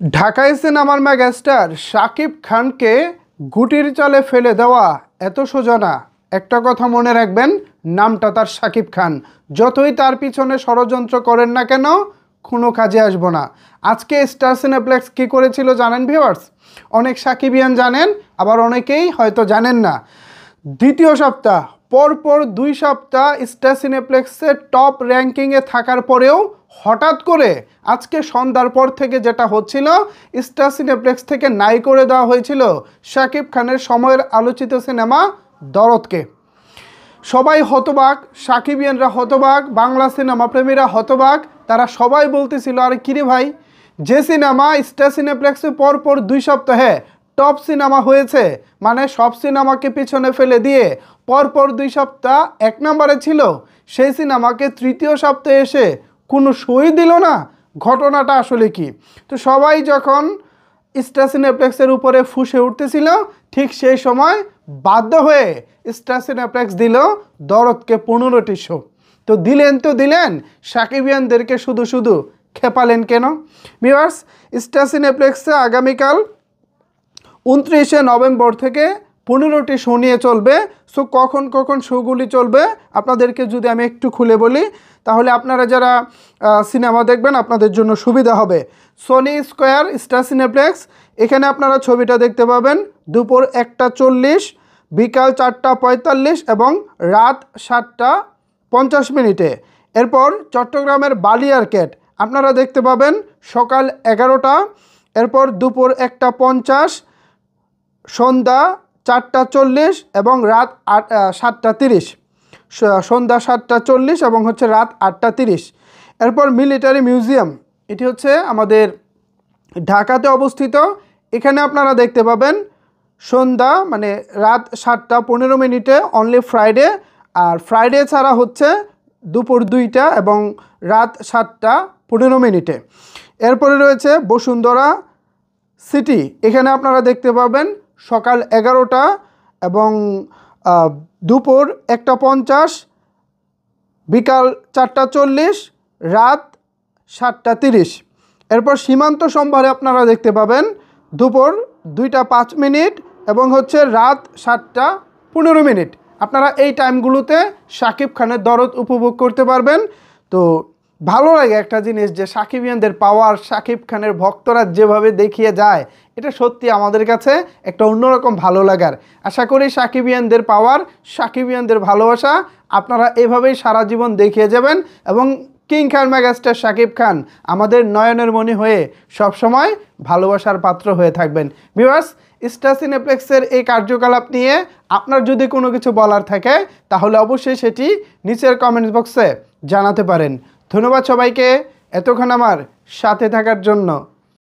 ঢাকাই সিনেমার মেগাস্টার শাকিব খানকে গুটির চালে ফেলে দেওয়া এত সোজা না। একটা কথা মনে রাখবেন, নামটা তার শাকিব খান। যতই তার পিছনে ষড়যন্ত্র করেন না কেন, কোনো কাজে আসবো না। আজকে স্টার সিনেপ্লেক্স কী করেছিল জানেন ভিউয়ার্স? অনেক সাকিবিয়ান জানেন, আবার অনেকেই হয়তো জানেন না। দ্বিতীয় সপ্তাহ পরপর 2 সপ্তাহ স্টার সিনেপ্লেক্সের টপ র্যাঙ্কিংয়ে থাকার পরেও হঠাৎ করে আজকে সন্ধ্যার পর থেকে যেটা হচ্ছিল, স্টার সিনেপ্লেক্স থেকে নাই করে দেওয়া হয়েছিল শাকিব খানের সময়ের আলোচিত সিনেমা দরদকে। সবাই হতবাক, সাকিবিয়ানরা হতবাক, বাংলা সিনেমা প্রেমীরা হতবাক। তারা সবাই বলতেছিল, আরে কিরে ভাই, যে সিনেমা স্টার সিনেপ্লেক্সে পরপর 2 সপ্তাহে টপ সিনেমা হয়েছে, মানে সব সিনেমাকে পিছনে ফেলে দিয়ে পরপর 2 সপ্তাহ 1 নম্বরে ছিল, সেই সিনেমাকে তৃতীয় সপ্তাহে এসে কোনো শোই দিল না। ঘটনাটা আসলে কি? তো সবাই যখন স্টার সিনেপ্লেক্সের উপরে ফুঁসে উঠতেছিল, ঠিক সেই সময় বাধ্য হয়ে স্টার সিনেপ্লেক্স দিল দরদকে 15টি শো। তো দিলেন, সাকিবিয়ানদেরকে শুধু শুধু খেপালেন কেন? ভিউয়ার্স, স্টার সিনেপ্লেক্সে আগামীকাল 29শে নভেম্বর থেকে 15টি শো নিয়ে চলবে। সো কখন কখন শোগুলি চলবে আপনাদেরকে যদি আমি একটু খুলে বলি, তাহলে আপনারা যারা সিনেমা দেখবেন আপনাদের জন্য সুবিধা হবে। সনি স্কোয়ার স্টার সিনেপ্লেক্স, এখানে আপনারা ছবিটা দেখতে পাবেন দুপুর 1টা 40, বিকাল 4টা 45 এবং রাত 7টা 50 মিনিটে। এরপর চট্টগ্রামের বালি আর্কেড আপনারা দেখতে পাবেন সকাল 11টা, এরপর দুপুর 1টা 50, সন্ধ্যা 4টা 40 এবং রাত 7টা 30, সন্ধ্যা 7টা 40 এবং হচ্ছে রাত 8টা 30। এরপর মিলিটারি মিউজিয়াম, এটি হচ্ছে আমাদের ঢাকাতে অবস্থিত। এখানে আপনারা দেখতে পাবেন সন্ধ্যা মানে রাত 7টা 15 মিনিটে অনলি ফ্রাইডে, আর ফ্রাইডে ছাড়া হচ্ছে দুপুর 2টা এবং রাত 7টা 15 মিনিটে। এরপরে রয়েছে বসুন্ধরা সিটি, এখানে আপনারা দেখতে পাবেন সকাল 11টা এবং দুপুর 1টা 50, বিকাল 4টা 40, রাত 7টা 30। এরপর সীমান্ত সম্ভারে আপনারা দেখতে পাবেন দুপুর 2টা 5 মিনিট এবং হচ্ছে রাত 7টা 15 মিনিট। আপনারা এই টাইমগুলোতে শাকিব খানের দরদ উপভোগ করতে পারবেন। তো ভালো লাগে একটা জিনিস, যে সাকিবিয়ানদের পাওয়ার, শাকিব খানের ভক্তরা যেভাবে দেখিয়ে যায়, এটা সত্যি আমাদের কাছে একটা অন্যরকম ভালো লাগার। আশা করি সাকিবিয়ানদের পাওয়ার, সাকিবিয়ানদের ভালোবাসা আপনারা এভাবেই সারা জীবন দেখিয়ে যাবেন এবং কিং খান মেগাস্টার শাকিব খান আমাদের নয়নের মণি হয়ে সবসময় ভালোবাসার পাত্র হয়ে থাকবেন। ভিউয়ার্স, স্টার সিনেপ্লেক্সের এই কার্যকলাপ নিয়ে আপনার যদি কোনো কিছু বলার থাকে, তাহলে অবশ্যই সেটি নিচের কমেন্টস বক্সে জানাতে পারেন। ধন্যবাদ সবাইকে এতক্ষণ আমার সাথে থাকার জন্য।